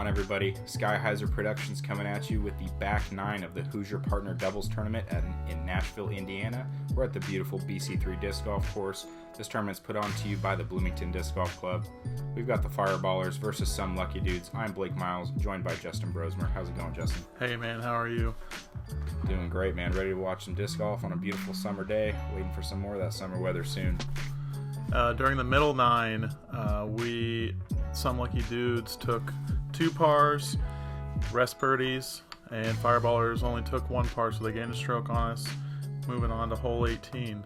on, everybody? Skyheiser Productions coming at you with the back nine of the Hoosier Partner Doubles Tournament in Nashville, Indiana. We're at the beautiful BC3 Disc Golf Course. This tournament's put on to you by the Bloomington Disc Golf Club. We've got the Fireballers versus some lucky dudes. I'm Blake Miles, joined by Justin Brosmer. How's it going, Justin? Hey, man. How are you? Doing great, man. Ready to watch some disc golf on a beautiful summer day. Waiting for some more of that summer weather soon. During the middle nine, some lucky dudes took 2 pars, rest birdies, and Fireballers only took 1 par, so they gained a stroke on us. Moving on to hole 18.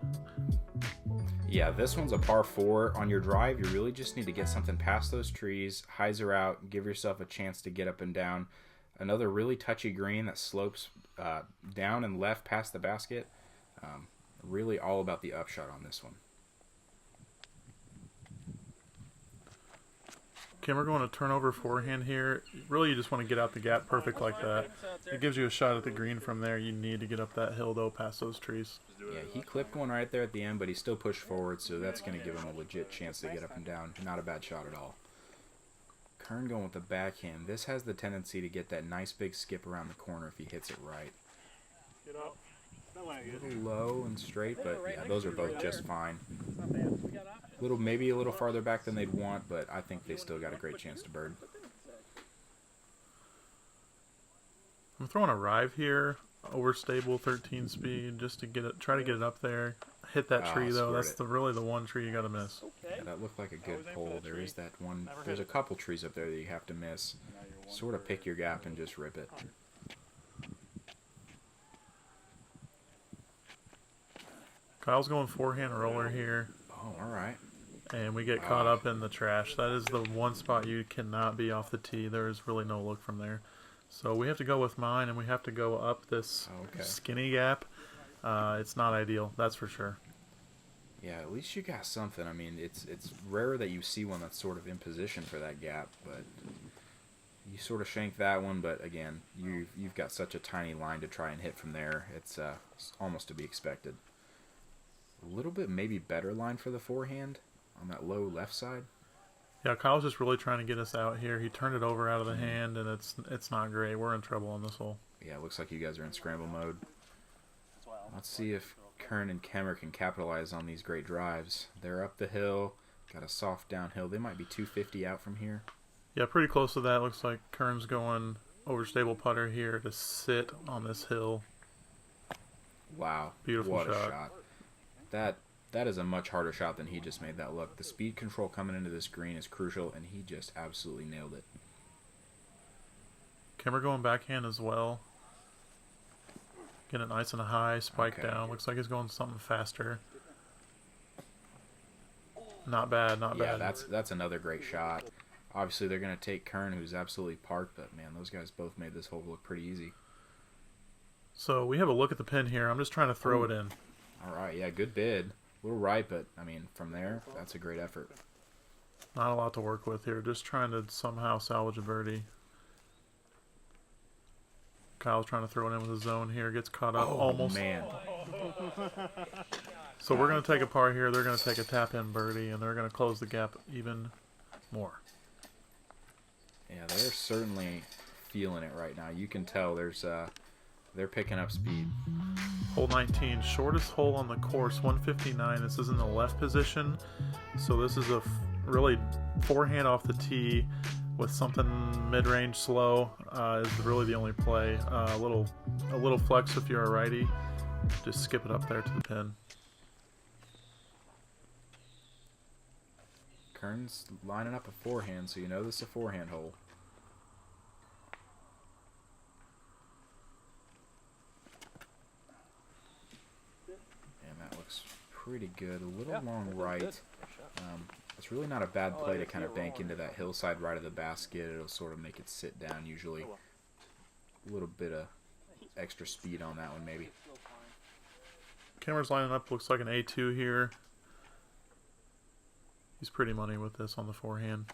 Yeah, this one's a par 4. On your drive, you really just need to get something past those trees, hyzer out, give yourself a chance to get up and down. Another really touchy green that slopes down and left past the basket. Really all about the upshot on this one. Kemmer going to turnover forehand here. Really, you just want to get out the gap perfect like that. It gives you a shot at the green from there. You need to get up that hill, though, past those trees. Yeah, he clipped one right there at the end, but he still pushed forward, so that's going to give him a legit chance to get up and down. Not a bad shot at all. Kern going with the backhand. This has the tendency to get that nice big skip around the corner if he hits it right. A little low and straight, but yeah, those are both just fine. Maybe a little farther back than they'd want, but I think they still got a great chance to bird. I'm throwing a rive here, overstable 13 speed, just to try to get it up there. Hit that tree though. That's really the one tree you got to miss. Yeah, that looked like a good pull. There is that one. There's a couple trees up there that you have to miss. Sort of pick your gap and just rip it. Kyle's going forehand roller here. Oh, all right. And we get caught up in the trash. That is the one spot you cannot be off the tee. There is really no look from there. So we have to go with mine, and we have to go up this skinny gap. It's not ideal, that's for sure. Yeah, at least you got something. I mean, it's rare that you see one that's sort of in position for that gap, but you sort of shank that one. But again, you've got such a tiny line to try and hit from there. It's almost to be expected. A little bit maybe better line for the forehand on that low left side. Yeah, Kyle's just really trying to get us out here. He turned it over out of the hand, and it's not great. We're in trouble on this hole. Yeah, it looks like you guys are in scramble mode. Let's see if Kern and Kemmer can capitalize on these great drives. They're up the hill, got a soft downhill. They might be 250 out from here. Yeah, pretty close to that. Looks like Kern's going overstable putter here to sit on this hill. Wow, beautiful what shot. A shot. That is a much harder shot than he just made that look. The speed control coming into this green is crucial, and he just absolutely nailed it. Kemmer going backhand as well. Getting it nice and high, spike down. Looks like he's going something faster. Not bad, not bad. Yeah, that's another great shot. Obviously, they're going to take Kern, who's absolutely parked, but, man, those guys both made this hole look pretty easy. So we have a look at the pin here. I'm just trying to throw it in. All right, yeah, good bid. A little right, but, I mean, from there, that's a great effort. Not a lot to work with here. Just trying to somehow salvage a birdie. Kyle's trying to throw it in with a zone here. Gets caught up almost. Man. So we're going to take a par here. They're going to take a tap-in birdie, and they're going to close the gap even more. Yeah, they're certainly feeling it right now. You can tell they're picking up speed. Hole 19, shortest hole on the course, 159. This is in the left position, so this is a really forehand off the tee with something mid-range slow is really the only play. A little flex if you're a righty. Just skip it up there to the pin. Kern's lining up a forehand, so you know this is a forehand hole. Pretty good. A little long right. It's really not a bad play to kind of bank into that hillside right of the basket. It'll sort of make it sit down usually. A little bit of extra speed on that one maybe. Kemmer's lining up. Looks like an A2 here. He's pretty money with this on the forehand.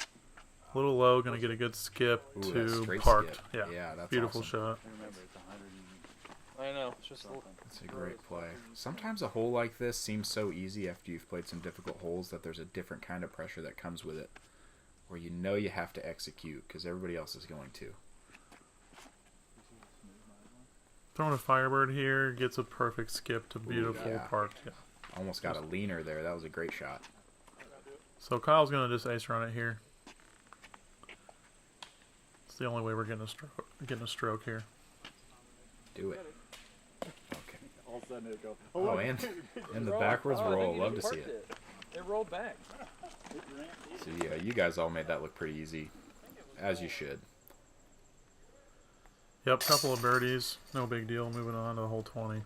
A little low. Going to get a good skip to parked. Skip. Yeah, that's beautiful awesome. Shot. I know. It's just That's a great play. Sometimes a hole like this seems so easy after you've played some difficult holes that there's a different kind of pressure that comes with it. where you know you have to execute because everybody else is going to. Throwing a Firebird here, gets a perfect skip to beautiful yeah. park. Yeah. Almost got a leaner there. That was a great shot. So Kyle's going to just ace run it here. It's the only way we're getting a stroke here. Do it. Okay. All of a sudden it'll go. Oh, and the backwards roll. Love to see it. It rolled back. So yeah, you guys all made that look pretty easy, as you should. Yep, couple of birdies, no big deal. Moving on to the hole 20.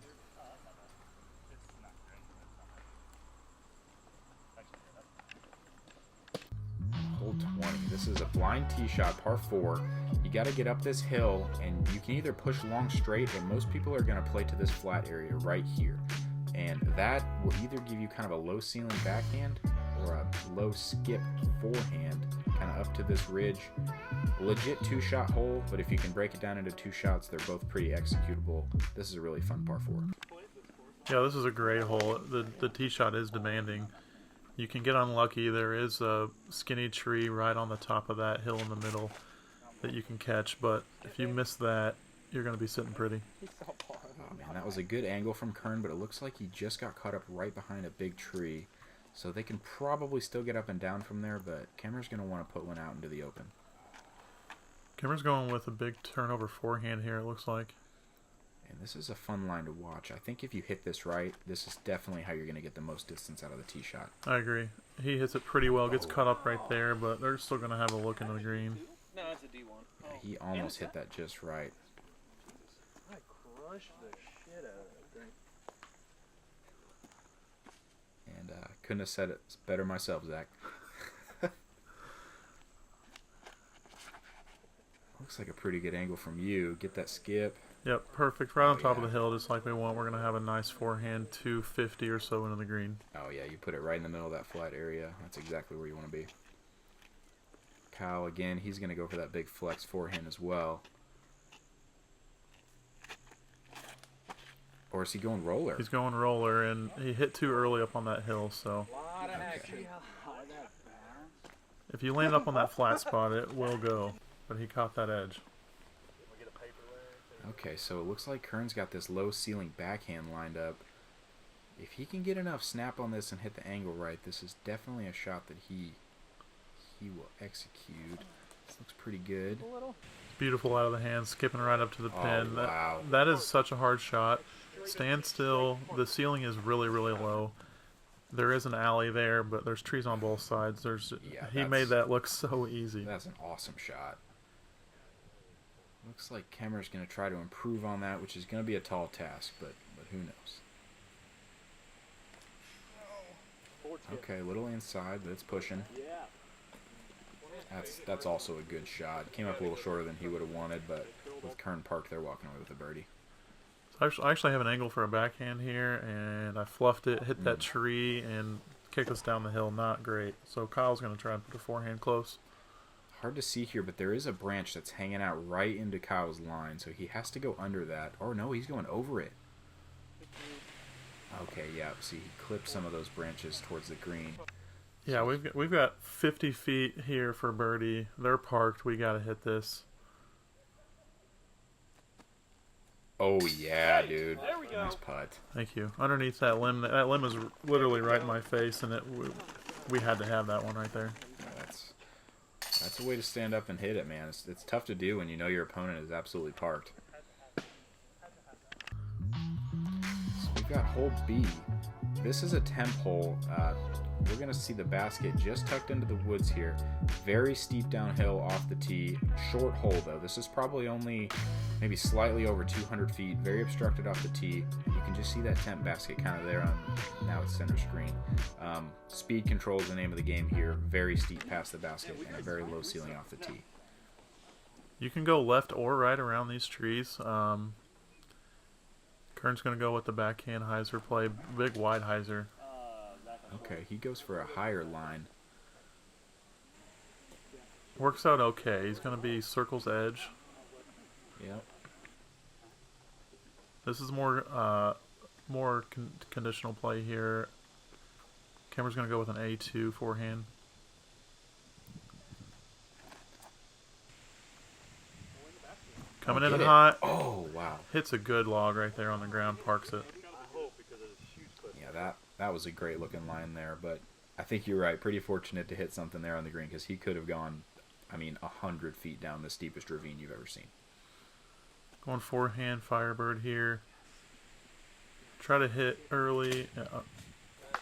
Hole 20. This is a blind tee shot, par 4. You got to get up this hill, and you can either push long straight, or most people are going to play to this flat area right here. And that will either give you kind of a low ceiling backhand or a low skip forehand, kind of up to this ridge. Legit 2-shot hole, but if you can break it down into 2 shots, they're both pretty executable. This is a really fun par 4. Yeah, this is a great hole. The tee shot is demanding. You can get unlucky. There is a skinny tree right on the top of that hill in the middle that you can catch, but if you miss that, you're going to be sitting pretty. Oh man, that was a good angle from Kern, but it looks like he just got caught up right behind a big tree. So they can probably still get up and down from there, but Kemmer's going to want to put one out into the open. Kemmer's going with a big turnover forehand here, it looks like. And this is a fun line to watch. I think if you hit this right, this is definitely how you're going to get the most distance out of the tee shot. I agree. He hits it pretty well, gets caught up right there, but they're still going to have a look into the green. No, it's a D1. Yeah, he almost hit that just right. I crushed the shit out of that thing. And couldn't have said it better myself, Zach. Looks like a pretty good angle from you. Get that skip. Yep, perfect. Right on top of the hill, just like we want. We're going to have a nice forehand 250 or so into the green. Oh, yeah, you put it right in the middle of that flat area. That's exactly where you want to be. Kyle, again, he's going to go for that big flex forehand as well. Or is he going roller? He's going roller, and he hit too early up on that hill, so Okay. if you land up on that flat spot, it will go. But he caught that edge. Okay, so it looks like Kern's got this low ceiling backhand lined up. If he can get enough snap on this and hit the angle right, this is definitely a shot that he will execute. This looks pretty good. Beautiful out of the hand, skipping right up to the pin. Wow. That is such a hard shot. Stand still. The ceiling is really, really low. There is an alley there, but there's trees on both sides. He made that look so easy. That's an awesome shot. Looks like Kemmer's going to try to improve on that, which is going to be a tall task, but who knows. Okay, a little inside, but it's pushing. That's also a good shot. Came up a little shorter than he would have wanted, but with Kern parked, they're walking away with a birdie. So I actually have an angle for a backhand here, and I fluffed it, hit that tree, and kicked us down the hill. Not great. So Kyle's going to try and put a forehand close. Hard to see here, but there is a branch that's hanging out right into Kyle's line, so he has to go under that. Oh, no, he's going over it. Okay, yeah, see, he clipped some of those branches towards the green. Yeah, we've got 50 feet here for birdie. They're parked. We got to hit this. Oh, yeah, dude. Nice putt. Thank you. Underneath that limb. That limb is literally right in my face, and we had to have that one right there. That's a way to stand up and hit it, man. It's tough to do when you know your opponent is absolutely parked. So we've got hole B. This is a temp hole. We're going to see the basket just tucked into the woods here. Very steep downhill off the tee. Short hole, though. This is probably only maybe slightly over 200 feet. Very obstructed off the tee. You can just see that temp basket kind of there on now it's center screen. Speed control is the name of the game here. Very steep past the basket and a very low ceiling off the tee. You can go left or right around these trees. Kern's going to go with the backhand hyzer play. Big wide hyzer. Okay, he goes for a higher line. Works out okay. He's going to be circle's edge. Yep. This is more conditional play here. Kemmer's going to go with an A2 forehand. Coming Get in it. hot. Oh, wow. Hits a good log right there on the ground. Parks it. Yeah, that was a great looking line there, but I think you're right. Pretty fortunate to hit something there on the green because he could have gone, 100 feet down the steepest ravine you've ever seen. Going forehand Firebird here. Try to hit early.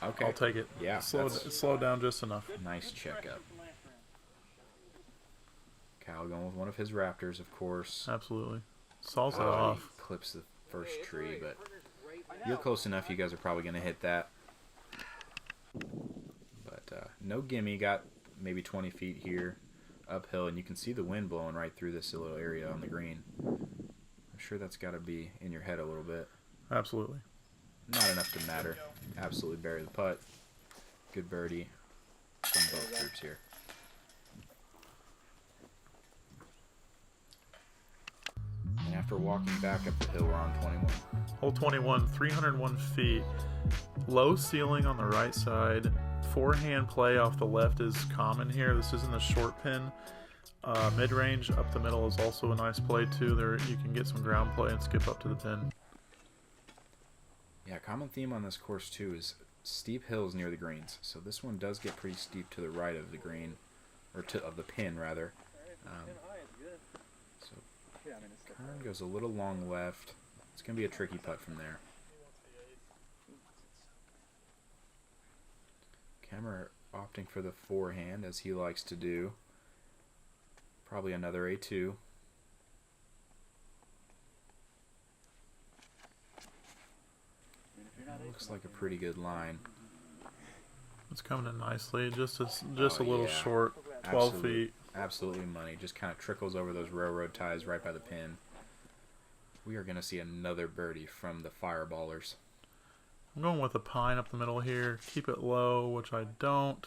Okay. I'll take it. Yeah. Slow down just enough. Nice checkup. Kyle going with one of his Raptors, of course. Absolutely. Saws it He off. clips the first tree, but you're close enough. You guys are probably going to hit that. But no gimme. Got maybe 20 feet here uphill, and you can see the wind blowing right through this little area on the green. I'm sure that's got to be in your head a little bit. Absolutely. Not enough to matter. Absolutely bury the putt. Good birdie from both groups here. And after walking back up the hill, we're on 21. Hole 21, 301 feet. Low ceiling on the right side. Forehand play off the left is common here. This isn't a short pin. Mid-range up the middle is also a nice play too. There you can get some ground play and skip up to the pin. Yeah, common theme on this course too is steep hills near the greens. So this one does get pretty steep to the right of the green, or of the pin rather. So Kern goes a little long left. It's going to be a tricky putt from there. Kemmer opting for the forehand as he likes to do. Probably another A2. Looks like a pretty good line. It's coming in nicely. Just a little yeah. short, 12 feet. Absolutely money. Just kind of trickles over those railroad ties right by the pin. We are going to see another birdie from the Fireballers. I'm going with a pine up the middle here. Keep it low, which I don't,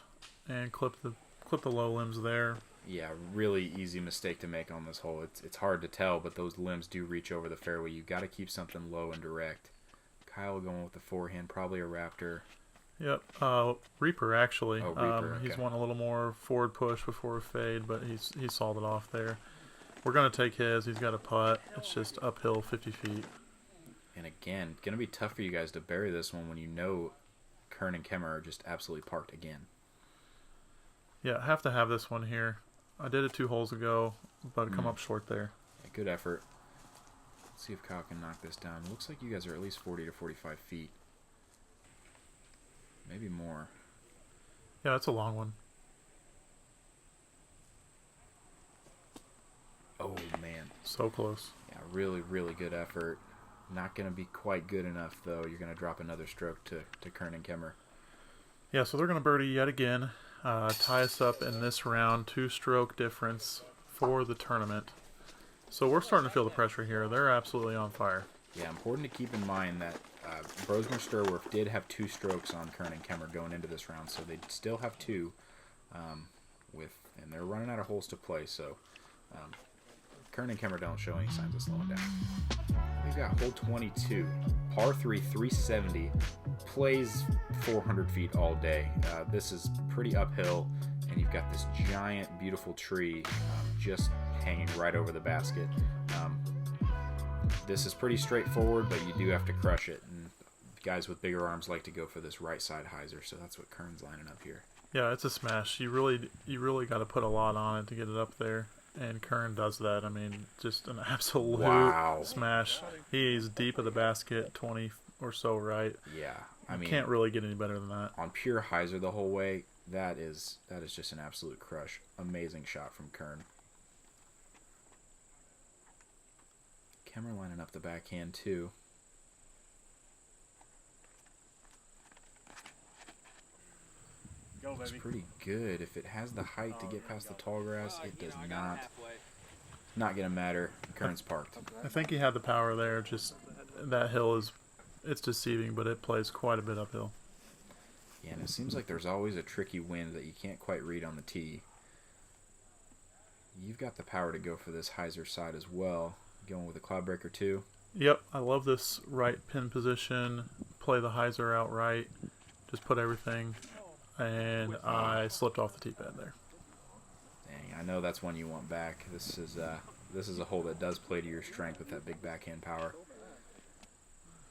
and clip the low limbs there. Yeah, really easy mistake to make on this hole. It's hard to tell, but those limbs do reach over the fairway. You've got to keep something low and direct. Kyle going with the forehand, probably a Raptor. Yep, Reaper actually. Oh, Reaper, He's okay. wanting a little more forward push before a fade, but he sawed it off there. We're going to take his. He's got a putt. It's just uphill 50 feet. And again, going to be tough for you guys to bury this one when you know Kern and Kemmer are just absolutely parked again. Yeah, I have to have this one here. I did it 2 holes ago, but come up short there. Yeah, good effort. Let's see if Kyle can knock this down. It looks like you guys are at least 40 to 45 feet. Maybe more. Yeah, it's a long one. Oh, man. So close. Yeah, really, really good effort. Not going to be quite good enough, though. You're going to drop another stroke to Kern and Kemmer. Yeah, so they're going to birdie yet again. Tie us up in this round. 2-stroke difference for the tournament. So we're starting to feel the pressure here. They're absolutely on fire. Yeah, important to keep in mind that Brosmer Sterwerf did have 2 strokes on Kern and Kemmer going into this round, so they still have 2 and they're running out of holes to play, so Kern and Kemmer don't show any signs of slowing down. We've got hole 22, par 3, 370, plays 400 feet all day. This is pretty uphill, and you've got this giant, beautiful tree just hanging right over the basket. This is pretty straightforward, but you do have to crush it, and guys with bigger arms like to go for this right side hyzer, so that's what Kern's lining up here. Yeah, it's a smash. You really got to put a lot on it to get it up there, and Kern does that. I mean, just an absolute smash. He's deep of the basket, 20 or so right. Yeah, I mean, can't really get any better than that. On pure hyzer the whole way, that is just an absolute crush. Amazing shot from Kern. Kemmer lining up the backhand too. Go, It's baby. pretty good. If it has the height to get past the tall grass, it does not gonna matter. Kern's parked. I think he had the power there. Just that hill it's deceiving, but it plays quite a bit uphill. Yeah, and it seems like there's always a tricky wind that you can't quite read on the tee. You've got the power to go for this hyzer side as well. Going with a cloud breaker too. Yep, I love this right pin position. Play the hyzer out right. Just put everything. And I slipped off the tee pad there. Dang, I know that's one you want back. This is this is a hole that does play to your strength with that big backhand power.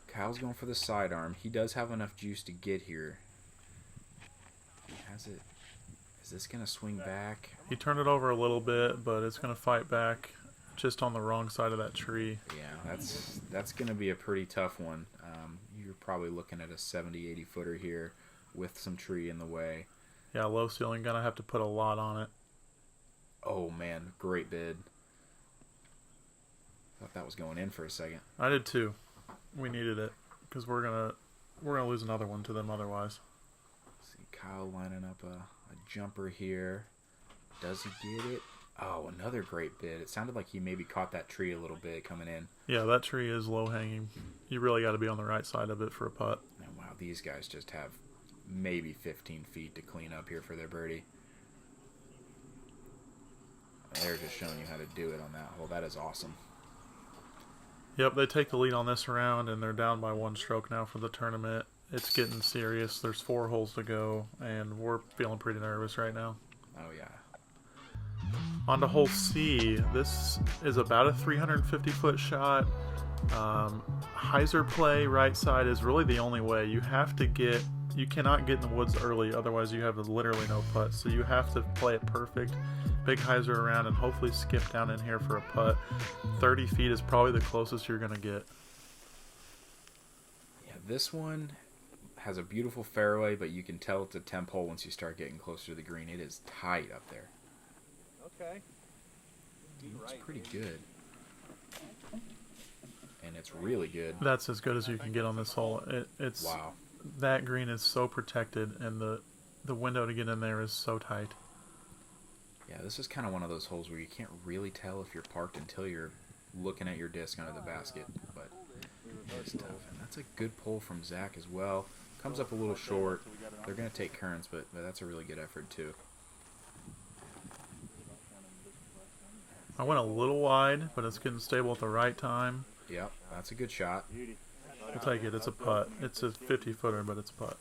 Kyle's going for the sidearm. He does have enough juice to get here. He has it. Is this going to swing back? He turned it over a little bit, but it's going to fight back just on the wrong side of that tree. Yeah, that's going to be a pretty tough one. You're probably looking at a 70, 80 footer here with some tree in the way. Yeah, low ceiling, going to have to put a lot on it. Oh, man, great bid. Thought that was going in for a second. I did too. We needed it because we're gonna lose another one to them otherwise. See Kyle lining up a jumper here. Does he get it? Oh, another great bid. It sounded like he maybe caught that tree a little bit coming in. Yeah, that tree is low hanging. You really got to be on the right side of it for a putt. And wow, these guys just have maybe 15 feet to clean up here for their birdie. They're just showing you how to do it on that hole. That is awesome. Yep, they take the lead on this round, and they're down by 1 stroke now for the tournament. It's getting serious. There's 4 holes to go, and we're feeling pretty nervous right now. Oh, yeah. On to hole C. This is about a 350-foot shot. Hyzer play right side is really the only way. You cannot get in the woods early, otherwise you have literally no putt. So you have to play it perfect. Big hyzer around and hopefully skip down in here for a putt. 30 feet is probably the closest you're going to get. Yeah, this one has a beautiful fairway, but you can tell it's a temp hole once you start getting closer to the green. It is tight up there. Okay. It's pretty good. And it's really good. That's as good as you can get on this hole. It's wow. That green is so protected, and the window to get in there is so tight. Yeah, this is kind of one of those holes where you can't really tell if you're parked until you're looking at your disc under the basket. But it's tough. And that's a good pull from Zach as well. Comes up a little short. They're going to take Kerns, but that's a really good effort too. I went a little wide, but it's getting stable at the right time. Yep, that's a good shot. We'll take it. It's a putt. It's a 50-footer, but it's a putt.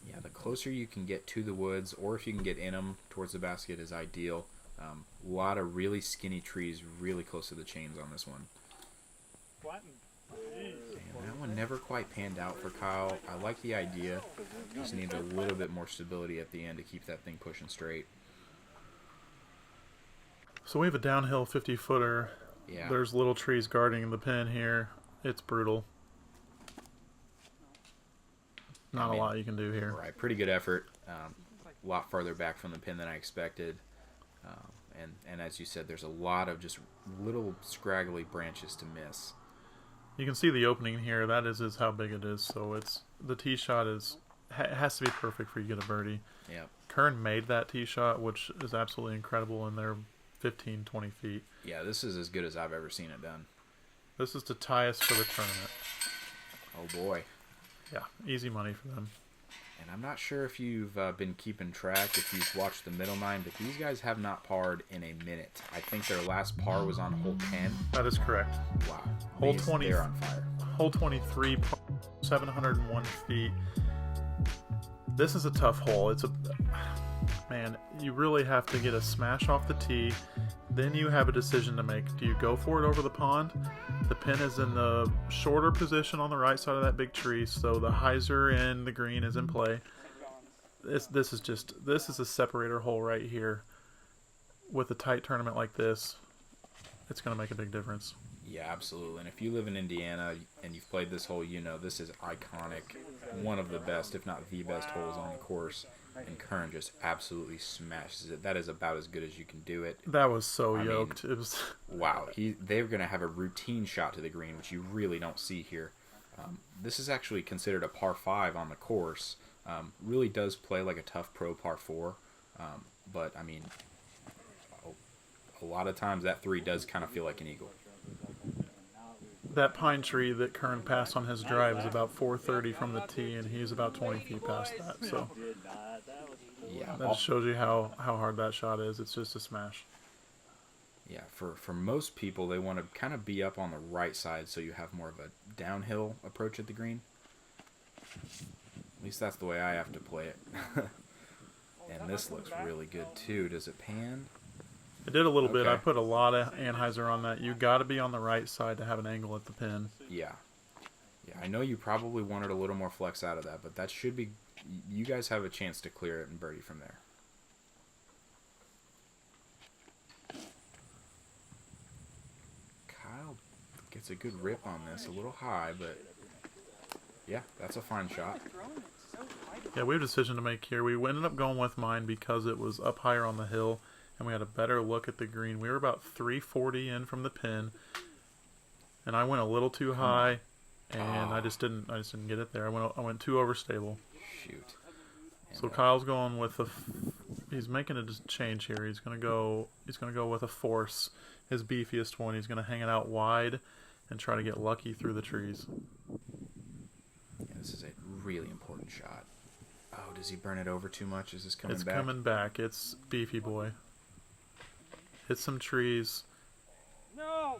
Yeah, the closer you can get to the woods, or if you can get in them towards the basket, is ideal. A lot of really skinny trees really close to the chains on this one. And that one never quite panned out for Kyle. I like the idea. Just need a little bit more stability at the end to keep that thing pushing straight. So we have a downhill 50-footer. Yeah. There's little trees guarding the pin here. It's brutal. Not a lot you can do here. Right, pretty good effort. A lot farther back from the pin than I expected. And as you said, there's a lot of just little scraggly branches to miss. You can see the opening here. That is how big it is. So it's the tee shot has to be perfect for you to get a birdie. Yeah. Kern made that tee shot, which is absolutely incredible, and they're 15, 20 feet. Yeah, this is as good as I've ever seen it done. This is to tie us for the tournament. Oh boy. Yeah, easy money for them. And I'm not sure if you've been keeping track, if you've watched the middle nine, but these guys have not parred in a minute. I think their last par was on hole 10. That is correct. Wow. Hole 20. They're on fire. Hole 23, 701 feet. This is a tough hole. Man, you really have to get a smash off the tee. Then you have a decision to make. Do you go for it over the pond? The pin is in the shorter position on the right side of that big tree, so the hyzer in the green is in play. This is a separator hole right here. With a tight tournament like this, it's going to make a big difference. Yeah, absolutely. And if you live in Indiana and you've played this hole, you know this is iconic. One of the best, if not the best holes on the course. And Kern just absolutely smashes it. That is about as good as you can do it. That was so yoked. It was wow. They're going to have a routine shot to the green, which you really don't see here. This is actually considered a par 5 on the course. Really does play like a tough pro par 4. But, I mean, a lot of times that 3 does kind of feel like an eagle. That pine tree that Kern passed on his drive is about 430 from the tee, and he's about 20 feet past that. So yeah, that just shows you how hard that shot is. It's just a smash. Yeah, for most people, they want to kind of be up on the right side so you have more of a downhill approach at the green. At least that's the way I have to play it. And this looks really good too. Does it pan? It did a little bit. I Okay. put a lot of anhyzer on that. You got to be on the right side to have an angle at the pin. Yeah. Yeah, I know you probably wanted a little more flex out of that, but that should be... You guys have a chance to clear it and birdie from there. Kyle gets a good rip on this. A little high, but... Yeah, that's a fine shot. Yeah, we have a decision to make here. We ended up going with mine because it was up higher on the hill, and we had a better look at the green. We were about 340 in from the pin, and I went a little too high, and I just didn't get it there. I went too overstable. Shoot. And, So Kyle's going with he's making a change here. He's gonna go with a force, his beefiest one. He's gonna hang it out wide and try to get lucky through the trees. yeah, this is a really important shot. Oh, does he burn it over too much? Is this coming It's back? coming back. It's beefy boy. Hit some trees,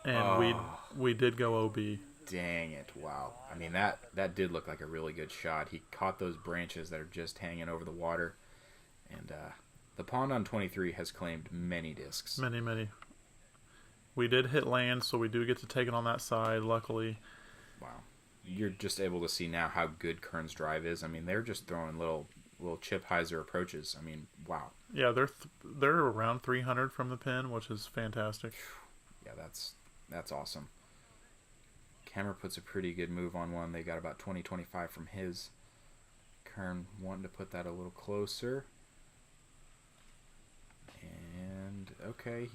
and we did go OB. Dang it. Wow. I mean, that did look like a really good shot. He caught those branches that are just hanging over the water. And the pond on 23 has claimed many discs. Many. We did hit land, so we do get to take it on that side, luckily. Wow. You're just able to see now how good Kern's drive is. I mean, they're just throwing little chip hyzer approaches. I mean, wow. Yeah, they're around 300 from the pin, which is fantastic. Yeah, that's awesome. Kemmer puts a pretty good move on one. They got about 20-25 from his. Kern wanting to put that a little closer. And, okay,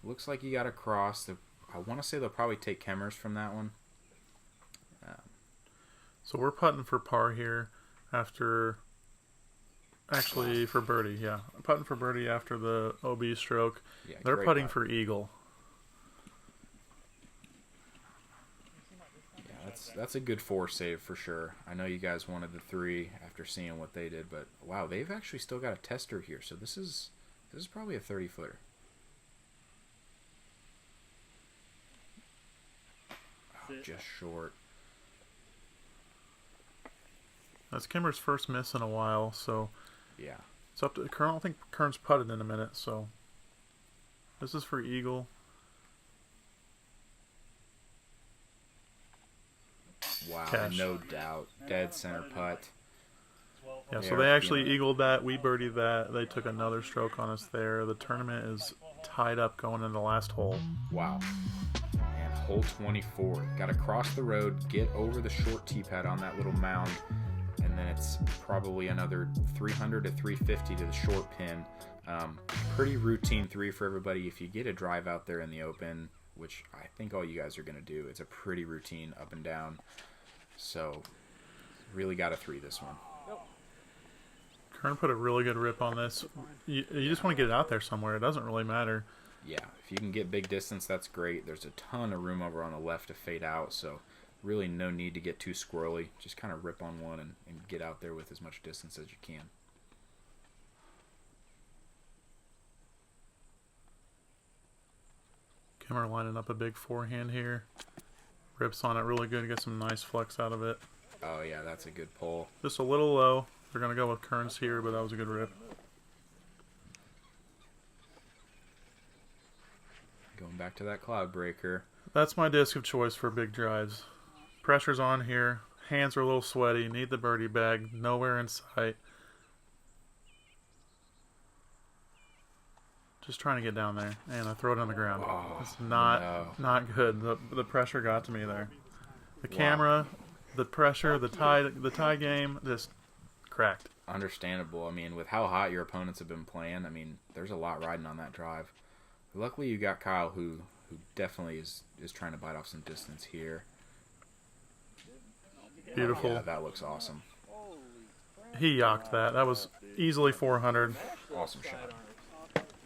looks like he got across. I want to say they'll probably take Kemmers from that one. So we're putting for par here after... Actually, for birdie, yeah. Putting for birdie after the OB stroke. Yeah, They're great putting putt. for eagle. Yeah, that's a good 4 save for sure. I know you guys wanted the 3 after seeing what they did, but wow, they've actually still got a tester here. So this is probably a 30-footer. Oh, just short. That's Kimmer's first miss in a while, so Yeah. it's up to Kern. I don't think Kern's putted in a minute, so this is for eagle. Wow, Cash. no doubt. Dead center putt. Yeah, so They're they actually feeling it. eagled that. We birdied that. They took another stroke on us there. The tournament is tied up going into the last hole. Wow. And hole 24. Got to cross the road, get over the short tee pad on that little mound, and then it's probably another 300 to 350 to the short pin. Pretty routine 3 for everybody. If you get a drive out there in the open, which I think all you guys are going to do, it's a pretty routine up and down. So, really got a 3 this one. Kern put a really good rip on this. You just want to get it out there somewhere. It doesn't really matter. Yeah, if you can get big distance, that's great. There's a ton of room over on the left to fade out, so really no need to get too squirrely. Just kind of rip on one and get out there with as much distance as you can. Kemmer lining up a big forehand here. Rips on it really good. Get some nice flex out of it. Oh, yeah, that's a good pull. Just a little low. They're going to go with Kern's here, but that was a good rip. Going back to that cloud breaker. That's my disc of choice for big drives. Pressure's on here. Hands are a little sweaty. Need the birdie bag. Nowhere in sight. Just trying to get down there. And I throw it on the ground. Oh, It's not good. The pressure got to me there. The Wow. camera, the pressure, the tie game, just cracked. Understandable. I mean, with how hot your opponents have been playing, I mean, there's a lot riding on that drive. Luckily, you got Kyle, who definitely is trying to bite off some distance here. Beautiful. Yeah, that looks awesome. He yacked that. That was easily 400. Awesome shot.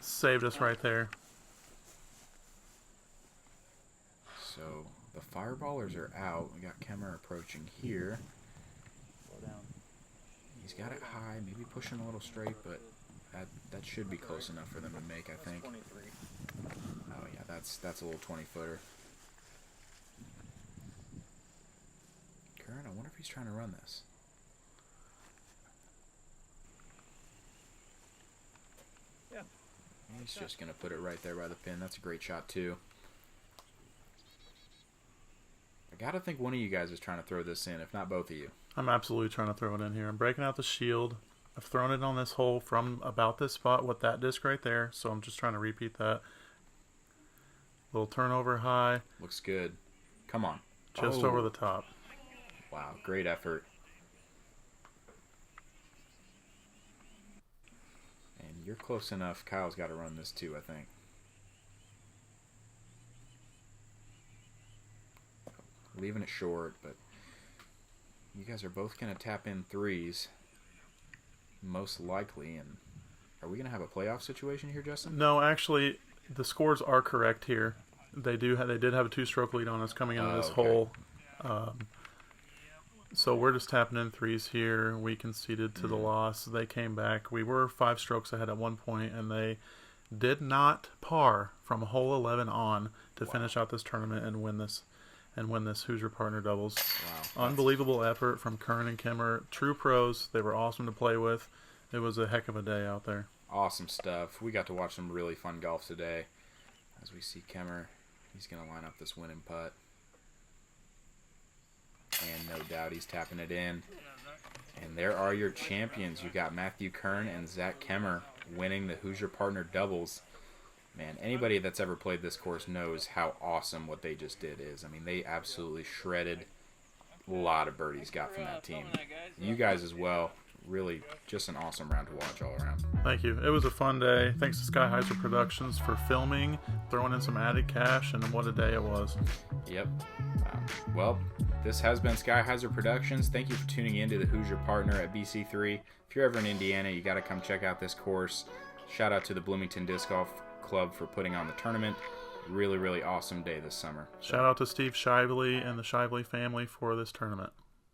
Saved us right there. So, the fireballers are out. We got Kemmer approaching here. He's got it high, maybe pushing a little straight, but that should be close enough for them to make, I think. Oh yeah, that's a little 20-footer. Kern, I wonder if he's trying to run this. Yeah. He's just going to put it right there by the pin. That's a great shot, too. I got to think one of you guys is trying to throw this in, if not both of you. I'm absolutely trying to throw it in here. I'm breaking out the shield. I've thrown it on this hole from about this spot with that disc right there, so I'm just trying to repeat that. Little turnover high. Looks good. Come on. Just over the top. Wow, great effort. And you're close enough. Kyle's got to run this too, I think. Leaving it short, but you guys are both going to tap in threes. Most likely. And are we going to have a playoff situation here, Justin? No, actually, the scores are correct here. They did have a 2-stroke lead on us coming into this hole. So we're just tapping in threes here. We conceded to the loss. They came back. We were 5 strokes ahead at one point, and they did not par from hole 11 on to finish out this tournament and win this Hoosier partner doubles. Wow. Unbelievable effort from Kern and Kemmer. True pros. They were awesome to play with. It was a heck of a day out there. Awesome stuff. We got to watch some really fun golf today. As we see Kemmer, he's going to line up this winning putt. And no doubt he's tapping it in. And there are your champions. You got Matthew Kern and Zach Kemmer winning the Hoosier partner doubles. Man, anybody that's ever played this course knows how awesome what they just did is. I mean, they absolutely shredded. A lot of birdies got from that team. You guys as well. Really just an awesome round to watch all around. Thank you. It was a fun day. Thanks to Sky Heiser Productions for filming, throwing in some added cash, and what a day it was. Yep. Well, this has been Sky Heiser Productions. Thank you for tuning in to the Hoosier Partner at BC3. If you're ever in Indiana, you got to come check out this course. Shout out to the Bloomington Disc Golf Club for putting on the tournament. Really, really awesome day this summer. Shout out to Steve Shively and the Shively family for this tournament.